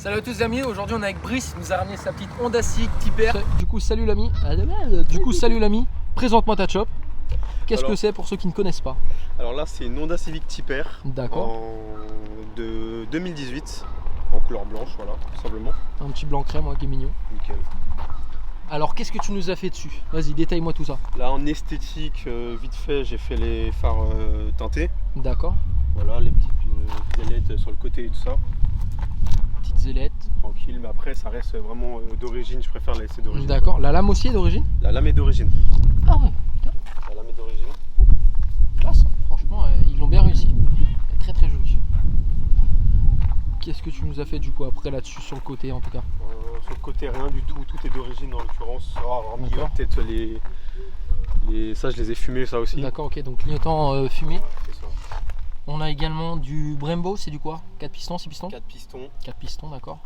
Salut à tous les amis, aujourd'hui on est avec Brice, il nous a ramené sa petite Honda Civic Type R. Du coup salut l'ami, présente-moi ta chop. Qu'est-ce que c'est pour ceux qui ne connaissent pas? Alors là c'est une Honda Civic Type R. D'accord. De 2018 en couleur blanche, voilà, tout simplement. Un petit blanc crème qui est mignon. Nickel. Alors qu'est-ce que tu nous as fait dessus? Vas-y, détaille-moi tout ça. Là en esthétique, vite fait, j'ai fait les phares teintés. D'accord. Voilà, les petites ailettes sur le côté et tout ça. Petites ailettes. Tranquille, mais après ça reste vraiment d'origine, je préfère la laisser d'origine. D'accord. La lame aussi est d'origine? La lame est d'origine. Ah ouais, putain. La lame est d'origine. Classe, hein. Franchement, ils l'ont bien réussi. Elle est très très jolie. Qu'est-ce que tu nous as fait du coup après là-dessus, sur le côté en tout cas? Sur le côté rien du tout, tout est d'origine en l'occurrence. Hormis peut-être ça je les ai fumés ça aussi. D'accord, ok, donc clignotant fumé. C'est ça. On a également du Brembo, c'est du quoi? 4 pistons, 6 pistons? 4 pistons. 4 pistons, d'accord.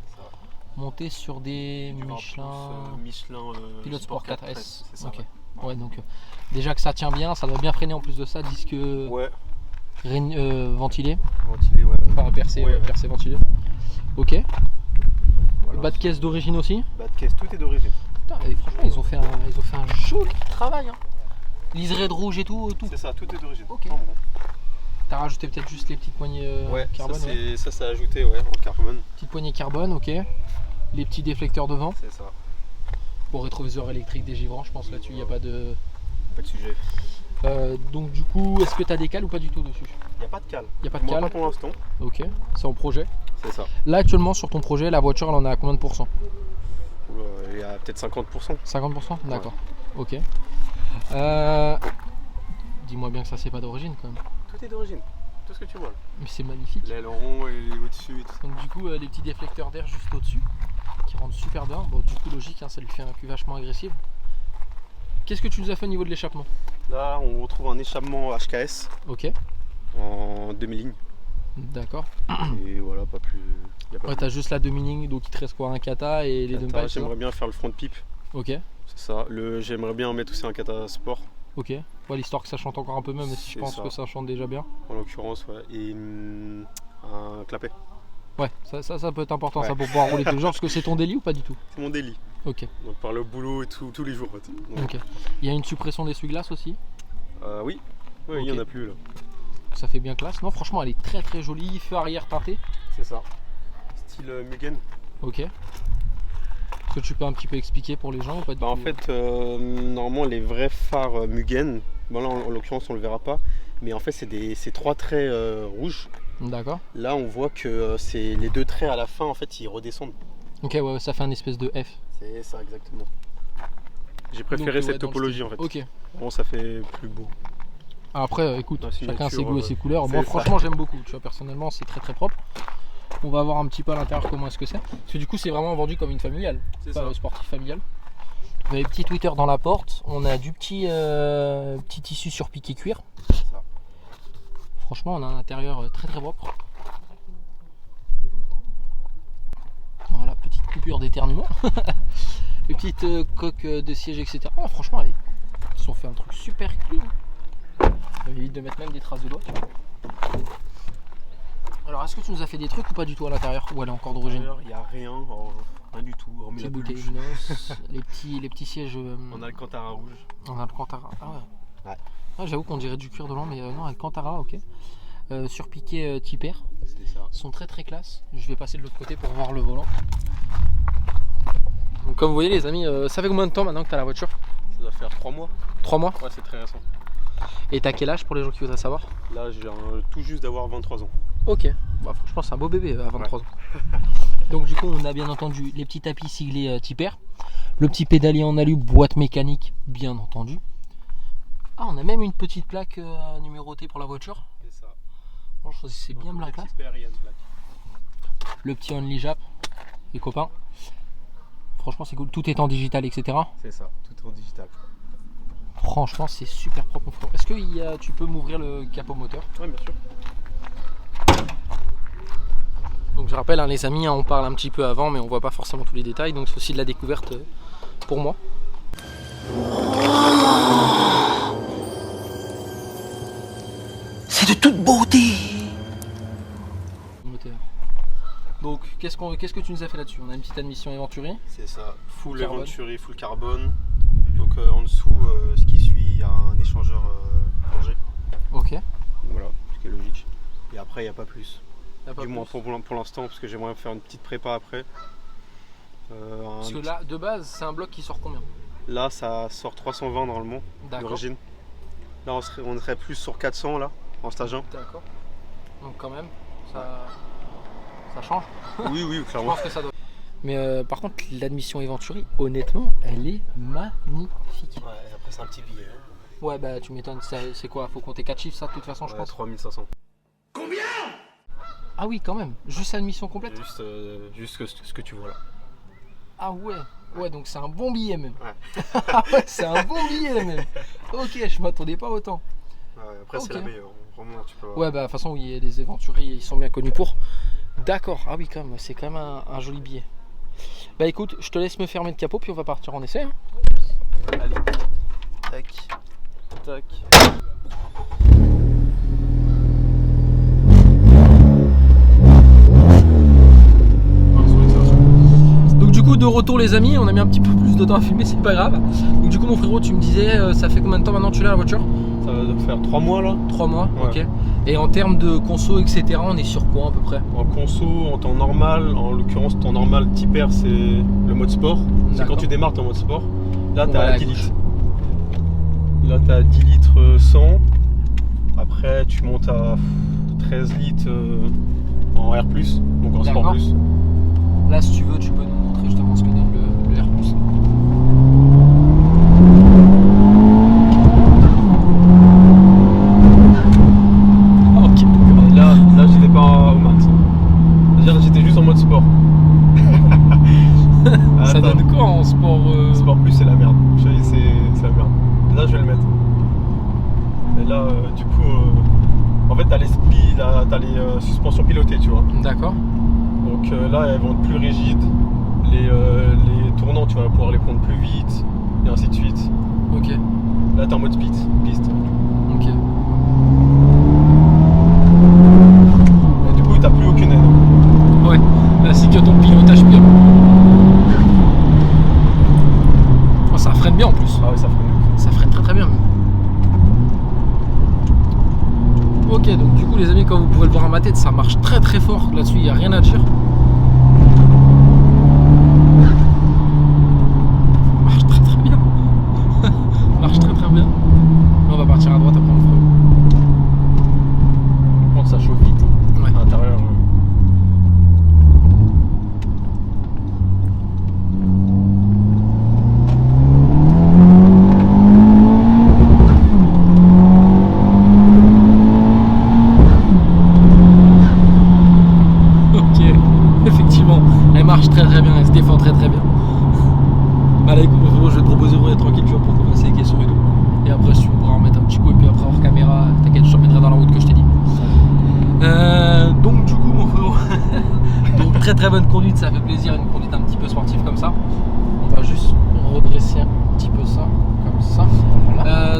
Monté sur des Michelin Pilot Sport 4S. c'est ça. Ok. Ouais, donc déjà que ça tient bien, ça doit bien freiner en plus de ça, disque ouais. ventilé. Ventilé, ouais. Enfin percé, ouais. Percé ventilé. Ok. Voilà. Bas de caisse d'origine aussi. Bas de caisse, tout est d'origine. Putain, et franchement, ils ont fait un joli travail. Hein. Liseré de rouge et tout. C'est ça, tout est d'origine. Ok. T'as rajouté peut-être juste les petites poignées ouais, carbone. Ça c'est ajouté en carbone. Petites poignées carbone, ok. Les petits déflecteurs devant. C'est ça. Pour rétroviseur électrique dégivrant, je pense là-dessus, il n'y a pas de sujet. Donc du coup, est-ce que tu as des cales ou pas du tout dessus? Il n'y a pas de cale. Il n'y a pas de cale. Pas pour l'instant. Ok, c'est en projet. C'est ça. Là actuellement sur ton projet, la voiture elle en est à combien de pourcents? Il y a peut-être 50%. 50%? D'accord. Ouais. Ok. Dis-moi bien que ça c'est pas d'origine quand même. Tout est d'origine. Tout ce que tu vois. Mais c'est magnifique. L'aileron et au-dessus et tout. Donc du coup les petits déflecteurs d'air juste au-dessus qui rendent super bien. Bon du coup logique, hein, ça lui fait un cul vachement agressif. Qu'est-ce que tu nous as fait au niveau de l'échappement? Là on retrouve un échappement HKS. Ok. En demi-ligne. D'accord. Et voilà, pas plus. Ouais, t'as juste la demi-ligne, donc il te reste quoi? Un kata et les deux pages. J'aimerais bien faire le front pipe. Ok. C'est ça. J'aimerais bien mettre aussi un kata sport. Ok. Ouais, l'histoire que ça chante encore un peu même, mais si je pense que ça chante déjà bien. En l'occurrence, ouais. Et un clapet. Ouais, ça peut être important ça pour pouvoir rouler tous les jours, parce que c'est ton délit ou pas du tout? C'est mon délit. Ok. Donc par le boulot et tous les jours. Donc, ok. Il y a une suppression d'essuie-glace aussi? Oui. Ouais, il y en a plus là. Ça fait bien classe. Non, franchement, elle est très très jolie. Feu arrière teinté. C'est ça. Style Mugen. Ok. Est-ce que tu peux un petit peu expliquer pour les gens ou pas du tout? En fait, normalement, les vrais phares Mugen, bon là en l'occurrence on le verra pas, mais en fait c'est 3 traits rouges. D'accord. Là on voit que c'est les 2 traits à la fin en fait ils redescendent. Ok, ouais, ça fait un espèce de F. C'est ça exactement. J'ai préféré cette topologie en fait. Ok. Bon, ça fait plus beau. Après, écoute, chacun ses goûts et ses couleurs. Moi, ça. franchement, j'aime beaucoup. Tu vois, personnellement, c'est très très propre. On va voir un petit peu à l'intérieur comment est-ce que c'est. Parce que du coup, c'est vraiment vendu comme une familiale. C'est pas ça. Sportif familial. On a les petits tweeters dans la porte. On a du petit tissu surpiqué cuir. Ça. Franchement, on a un intérieur très très propre. Voilà, petite coupure d'éternuement. Les petites coques de siège, etc. Oh, franchement, ils ont fait un truc super clean. Ça évite de mettre même des traces de doigts. Alors, est-ce que tu nous as fait des trucs ou pas du tout à l'intérieur? Ou elle est encore d'origine? Il n'y a rien, rien du tout. Petite bouteille de noces, les petits sièges. En Alcantara rouge. En Alcantara. Ah ouais. Ouais. Ah, j'avoue qu'on dirait du cuir de l'an, mais non, Alcantara, ok. Surpiqué Type R. C'est ça. Ils sont très très classe. Je vais passer de l'autre côté pour voir le volant. Donc, comme vous voyez, les amis, ça fait combien de temps maintenant que tu as la voiture? Ça doit faire 3 mois. 3 mois? Ouais, c'est très récent. Et t'as quel âge pour les gens qui voudraient savoir? Là, j'ai tout juste d'avoir 23 ans. Ok, bah, franchement c'est un beau bébé à 23 ans. Donc du coup on a bien entendu les petits tapis siglés Type R, le petit pédalier en alu, boîte mécanique bien entendu. Ah, on a même une petite plaque numérotée pour la voiture. C'est ça. Franchement c'est bien la classe. Le petit Only Jap, les copains. Franchement c'est cool, tout est en digital etc. C'est ça, tout est en digital. Franchement c'est super propre. Est-ce que tu peux m'ouvrir le capot moteur? Oui bien sûr. Donc je rappelle les amis, on parle un petit peu avant mais on voit pas forcément tous les détails, donc c'est aussi de la découverte pour moi. C'est de toute beauté. Moteur. Donc qu'est-ce que tu nous as fait là-dessus? On a une petite admission Eventuri. C'est ça, full Carbone. Eventuri, full carbone. Donc en dessous, ce qui suit, il y a un échangeur plongé. Ok. Voilà, ce qui est logique. Et après, il n'y a pas plus. Y a pas Du moins plus. pour l'instant, parce que j'aimerais faire une petite prépa après. Parce que là, de base, c'est un bloc qui sort combien? Là, ça sort 320 normalement, D'accord. d'origine. Là, on serait plus sur 400 là, en stage 1. D'accord. Donc quand même, ça change. Oui, oui, Je clairement. pense que ça doit. Mais par contre, l'admission Eventuri, honnêtement, elle est magnifique. Ouais, après, c'est un petit billet. Ouais, bah tu m'étonnes. C'est quoi? Faut compter 4 chiffres, ça, de toute façon, je pense. 3500. Ah oui, quand même. Juste admission complète. Juste ce que tu vois là. Ah ouais. Ouais, donc c'est un bon billet même. Ouais. Ah ouais, c'est un bon billet même. Ok, je m'attendais pas autant. Ouais, après, c'est Ok. la meilleure. Vraiment, tu peux. Ouais, bah de toute façon, oui, les Eventuri, ils sont bien connus pour. D'accord. Ah oui, quand même, c'est quand même un joli billet. Bah écoute, je te laisse me fermer le capot, puis on va partir en essai. Hein. Allez. Tac. Tac. Donc du coup, de retour les amis, on a mis un petit peu plus de temps à filmer, c'est pas grave. Donc du coup, mon frérot, tu me disais, ça fait combien de temps maintenant que tu l'as la voiture? Ça va faire 3 mois là. 3 mois, Ouais. ok. Et en termes de conso, etc., on est sur quoi à peu près? En conso, en temps normal, en l'occurrence, temps normal, type R, c'est le mode sport. C'est D'accord. quand tu démarres ton mode sport. Là, On tu va as à 10 gauche. litres. Là, tu as 10 litres 100. Après, tu montes à 13 litres en R+, donc en sport D'accord. plus. Là, si tu veux, tu peux nous montrer justement ce que donne le R+. Ok, d'accord. Là j'étais pas au max. C'est-à-dire j'étais juste en mode sport. Ça Attends. donne quoi en sport Sport plus c'est la merde. Je te dis, c'est la merde. Là je vais le mettre. Et là du coup en fait t'as les suspensions pilotées tu vois. D'accord. Donc là elles vont être plus rigides. Les tournants tu vas pouvoir les prendre plus vite et ainsi de suite. Ok. Là t'es en mode piste. Ok. Et du coup t'as plus aucune aide. Ouais. Là, c'est que ton pilotage pire. Oh, ça freine bien en plus. Ah ouais ça freine. Ça freine très très bien même. Ok, donc du coup les amis, comme vous pouvez le voir à ma tête, ça marche très très fort là-dessus, il n'y a rien à dire. Marche très très bien. Marche très très bien. Là, on va partir à droite après mon frère. Par contre ça chauffe vite. Ouais. À l'intérieur. Ok, effectivement, elle marche très très bien, elle se défend très très bien. Bah là écoute mon frérot, je vais te proposer de revenir tranquille, tu vois, pour commencer les questions et tout. Et après si tu veux en remettre un petit coup et puis après hors caméra, t'inquiète, je t'emmènerai dans la route que je t'ai dit. Donc du coup mon frérot, donc très très bonne conduite, ça fait plaisir, une conduite un petit peu sportive comme ça. On va juste redresser un petit peu ça, comme ça.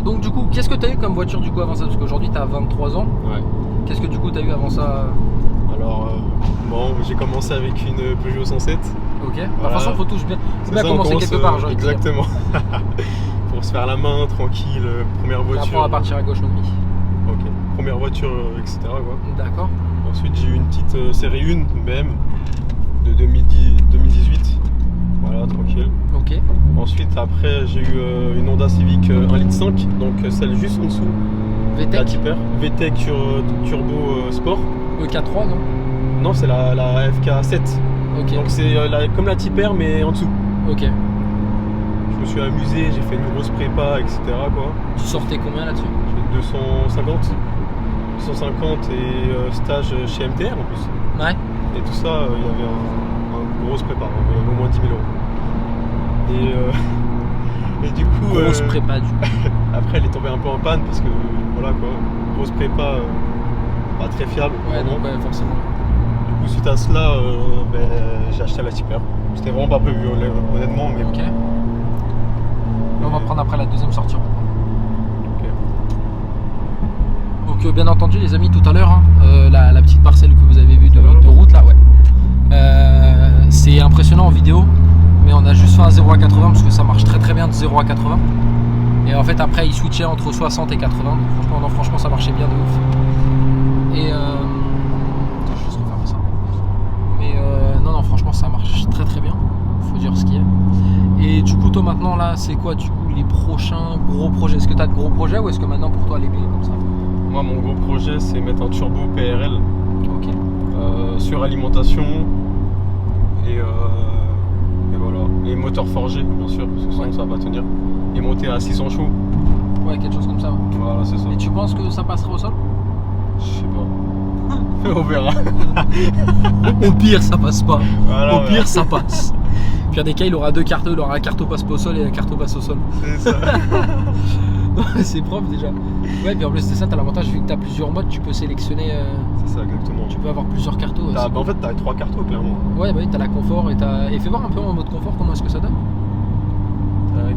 Donc du coup, qu'est-ce que tu as eu comme voiture du coup avant ça? Parce qu'aujourd'hui tu as 23 ans, Ouais. qu'est-ce que du coup tu as eu avant ça? Alors, bon, j'ai commencé avec une Peugeot 107. Ok, de toute Voilà. façon faut toucher bien. C'est bien Ça, on commencer commence, quelque part, j'ai envie de dire. exactement. Pour se faire la main, tranquille, première Et après voiture. on va partir à gauche donc. Ok. Première voiture, etc. quoi. D'accord. Ensuite, j'ai eu une petite série 1 BM de 2018. Voilà, tranquille. Ok. Ensuite, après, j'ai eu une Honda Civic 1,5 litre, donc celle juste en dessous. La VTEC Tipper. VTEC Turbo Sport. EK3 non? Non, c'est la FK7. Ok. Donc c'est comme la Tipper mais en dessous. Ok. Je me suis amusé, j'ai fait une grosse prépa, etc. quoi. Tu sortais combien là-dessus? J'ai 250 et stage chez MTR en plus. Ouais. Et tout ça, il y avait un grosse prépa, hein. Il y avait au moins 10 000 euros. Et du coup, Grosse prépa du coup. après elle est tombée un peu en panne parce que voilà quoi, grosse prépa, pas très fiable. Ouais, vraiment. donc ouais, forcément. Du coup, suite à cela, j'ai acheté la Tipper. C'était vraiment pas prévu honnêtement, mais Ok. Là, on va prendre après la deuxième sortie. ok. Donc bien entendu les amis tout à l'heure, hein, la petite parcelle que vous avez vue de route là, ouais. C'est impressionnant en vidéo, mais on a juste fait un 0 à 80 parce que ça marche très très bien de 0 à 80. Et en fait après il switchait entre 60 et 80, donc franchement ça marchait bien de ouf. Et attends, je vais juste refermer ça. Mais non franchement ça marche très très bien, faut dire ce qu'il y a. Et du coup toi maintenant là c'est quoi du coup les prochains gros projets? Est-ce que tu as de gros projets ou est-ce que maintenant pour toi les est comme ça? Moi, mon gros projet, c'est mettre un turbo PRL Ok. sur alimentation et voilà. Et moteur forgé, bien sûr, parce que sinon Ouais. ça va pas tenir. Et monter à 600 chevaux. Ouais, quelque chose comme ça. Ouais. Voilà, c'est ça. Et tu penses que ça passera au sol? Je sais pas. On verra. Au pire, ça passe pas. Voilà, Au ouais. pire, ça passe. Au pire des cas, il aura deux cartes. Il aura la carte au passe pas au sol et la carte au passe au sol. C'est ça. C'est propre déjà. Ouais, puis en plus, c'est ça, t'as l'avantage, vu que t'as plusieurs modes, tu peux sélectionner. C'est ça, exactement. Tu peux avoir plusieurs cartes. En fait, t'as 3 cartos, clairement. Ouais, bah oui, t'as la confort et t'as. Et fais voir un peu en mode confort comment est-ce que ça donne. Tac.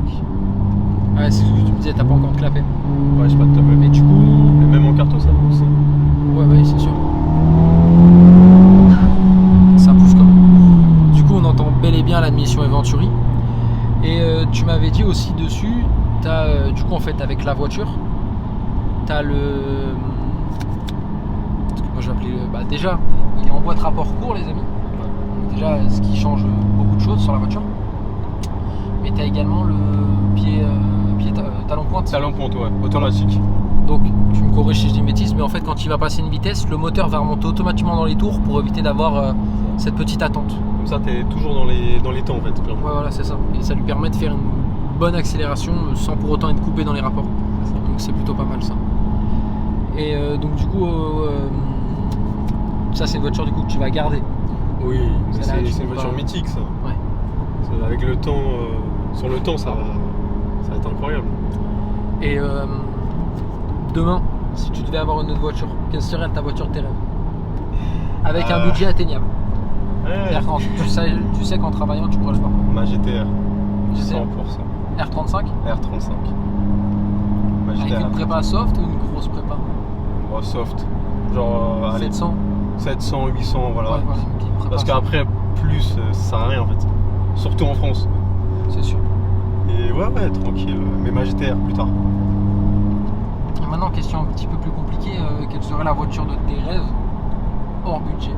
Ouais, c'est ce que tu me disais, t'as pas encore clapé. Ouais, je sais pas de te Mais du coup. Et même en carto, ça pousse. Ouais, c'est sûr. Ça pousse comme. Du coup, on entend bel et bien l'admission Venturi. Et tu m'avais dit aussi dessus, t'as du coup en fait avec la voiture, t'as le. Moi je vais appeler. Bah déjà, il est en boîte rapport court, les amis. Donc, déjà, ce qui change beaucoup de choses sur la voiture. Mais t'as également le talon pointe. Talon pointe, ouais, automatique. Donc tu me corriges si je dis une bêtise, mais en fait quand il va passer une vitesse, le moteur va remonter automatiquement dans les tours pour éviter d'avoir cette petite attente. Comme ça, t'es toujours dans les temps, en fait, clairement. Ouais, voilà, c'est ça. Et ça lui permet de faire une bonne accélération sans pour autant être coupé dans les rapports. Donc c'est plutôt pas mal ça. Et donc du coup, ça c'est une voiture du coup que tu vas garder. Oui, mais Celle-là, tu c'est une peux voiture pas- mythique, ça. Ouais. Avec le temps, sur le temps, ça va être incroyable. Et demain, si tu devais avoir une autre voiture, quelle serait ta voiture de tes rêves? Avec un budget atteignable. Ouais, C'est-à-dire quand tu sais qu'en travaillant tu pourrais le faire. ma GTR, GTR. 100%. R35 R35. Ma avec GTR. une prépa soft ou une grosse prépa? Ouais, soft. Genre, allez, 700. 700, 800, voilà. Ouais, voilà, une petite prépa Parce soft. qu'après, plus, ça sert à rien, en fait. Surtout en France. C'est sûr. Et ouais, tranquille. Mais ma GTR, plus tard. Et maintenant, question un petit peu plus compliquée, quelle serait la voiture de tes rêves hors budget?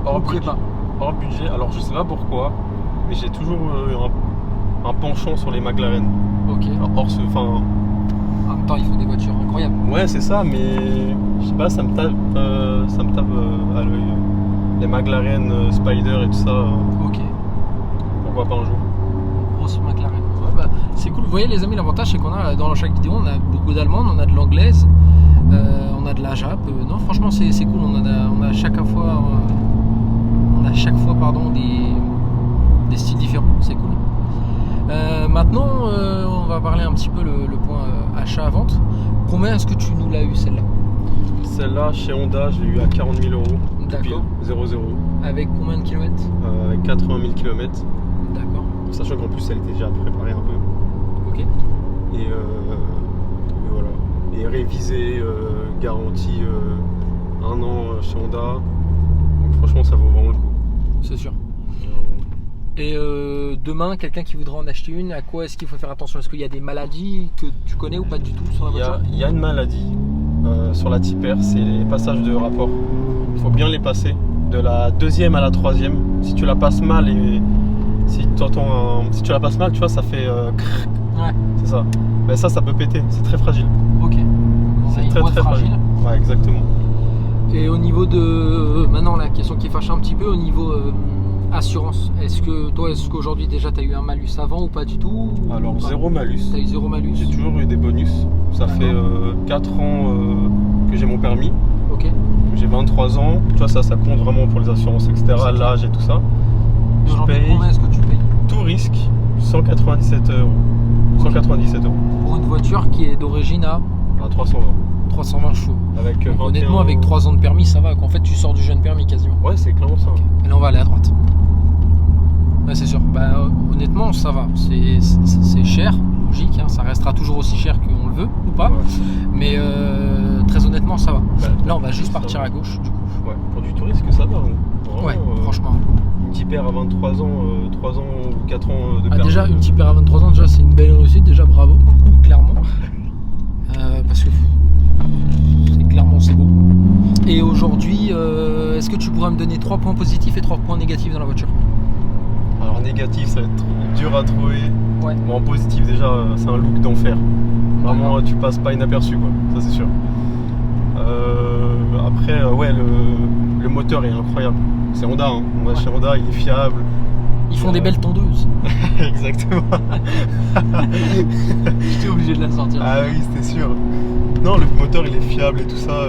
Hors Ou budget. prépa. Hors budget, alors je sais pas pourquoi, mais j'ai toujours eu un penchant sur les McLaren. Ok. Enfin, En même temps, il faut des voitures incroyables. ouais, c'est ça, mais je sais pas, ça me tape à l'œil. Les McLaren Spider et tout ça, Ok. pourquoi pas un jour. Grosse McLaren. Ouais, bah, c'est cool. Vous voyez, les amis, l'avantage, c'est qu'on a dans chaque vidéo, on a beaucoup d'allemande, on a de l'anglaise, on a de la Jap. Non, franchement, c'est cool. On a chaque fois. Des styles différents, c'est cool. Maintenant, on va parler un petit peu le point achat-vente. Combien est-ce que tu nous l'as eu celle-là? Celle-là, chez Honda, je l'ai eu à 40 000 euros. D'accord. 0,0. Avec combien de kilomètres? Avec 80 000 km. D'accord. Sachant qu'en plus, elle était déjà préparée un peu. Ok. Et voilà. Et révisée, garantie 1 an chez Honda. Donc franchement, ça vaut vraiment le coup. C'est sûr. Et demain, quelqu'un qui voudrait en acheter une, à quoi est-ce qu'il faut faire attention? Est-ce qu'il y a des maladies que tu connais ou pas du tout sur la voiture? Il y a une maladie sur la Tipper, c'est les passages de rapport. Il faut bien les passer. De la deuxième à la troisième. Si tu la passes mal et si tu la passes mal, tu vois, ça fait crrr. Ouais. C'est ça. Mais ça peut péter. C'est très fragile. Ok. Donc, on a C'est une très boîte très fragile. fragile. Ouais, exactement. Et au niveau de. Maintenant, la question qui fâche un petit peu, au niveau assurance, est-ce qu'aujourd'hui déjà tu as eu un malus avant ou pas du tout? Alors, Ou pas? zéro malus. Tu as eu zéro malus? J'ai toujours eu des bonus. Ça fait 4 ans que j'ai mon permis. Ok. J'ai 23 ans. Tu vois, ça compte vraiment pour les assurances, etc. C'est clair. L'âge et tout ça. Et Je aujourd'hui, paye combien est-ce que tu payes tout risque 197 euros. 197 euros. pour une voiture qui est d'origine à À 320. 320 chevaux? Avec Donc, 21... honnêtement, avec 3 ans de permis, ça va. En fait, tu sors du jeune permis quasiment. Ouais, c'est clairement ça. Et là, on va aller à droite. Ouais, c'est sûr. Bah, honnêtement, ça va. C'est cher, logique. Hein. Ça restera toujours aussi cher qu'on le veut ou pas. Ouais. Mais très honnêtement, ça va. Bah, Là, on va juste ça partir va. à gauche. Du coup. Ouais, pour du touriste, que ça va. Hein. Vraiment, Ouais, franchement. petit père à 23 ans, 3 ans ou 4 ans de permis. Déjà, une petite paire à 23 ans, déjà, c'est une belle réussite, déjà, bravo, clairement. Parce que clairement, c'est beau. Et aujourd'hui, est-ce que tu pourrais me donner 3 points positifs et 3 points négatifs dans la voiture? Alors négatif, ça va être dur à trouver. Ouais. Bon, en positif, déjà, c'est un look d'enfer. Vraiment, tu passes pas inaperçu, quoi. Ça, c'est sûr. Après, ouais, le moteur est incroyable. C'est Honda, hein. On va chez Honda, il est fiable. Ils font des belles tondeuses. Exactement. J'étais obligé de la sortir. Ah oui, c'était sûr. Non, le moteur, il est fiable et tout ça.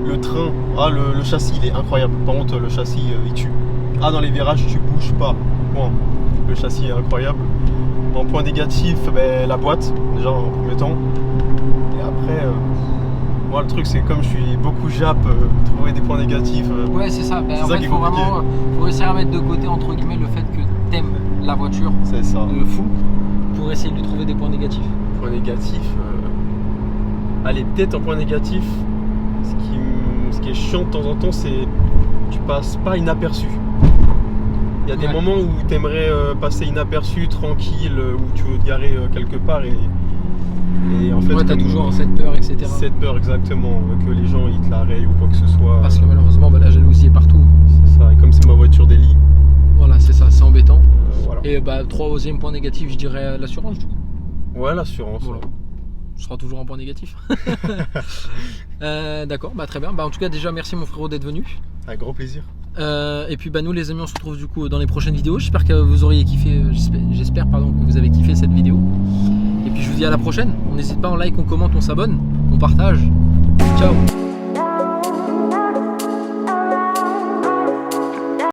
Le train, le châssis, il est incroyable. Par contre, le châssis, il tue. Dans les virages, tu bouges pas. Point. Le châssis est incroyable. En point négatif, la boîte, déjà en premier temps. Et après, moi le truc c'est comme je suis beaucoup Jap, trouver des points négatifs. Ouais, c'est ça. C'est En ça fait, qui est faut compliqué. vraiment faut réussir à mettre de côté, entre guillemets, le fait que t'aimes la voiture C'est ça. de fou pour essayer de lui trouver des points négatifs. Point négatif. Allez, peut-être en point négatif, ce qui est chiant de temps en temps, c'est tu passes pas inaperçu. Il y a des Ouais. moments où tu aimerais passer inaperçu, tranquille, où tu veux te garer quelque part et en fait. Ouais, t'as comme- toujours cette peur, etc. Cette peur exactement, que les gens ils te la rayent ou quoi que ce soit. Parce que malheureusement, la jalousie est partout. C'est ça, et comme c'est ma voiture d'Eli, Voilà, c'est ça, c'est embêtant. voilà. Et troisième point négatif, je dirais l'assurance, du coup. Ouais, l'assurance. Voilà. Ce sera toujours un point négatif. D'accord, très bien. En tout cas, déjà, merci mon frérot d'être venu. Avec grand plaisir. Et puis nous les amis, on se retrouve du coup dans les prochaines vidéos. J'espère que vous auriez kiffé, j'espère que vous avez kiffé cette vidéo. Et puis je vous dis à la prochaine. On n'hésite pas, on like, on commente, on s'abonne, on partage. Ciao.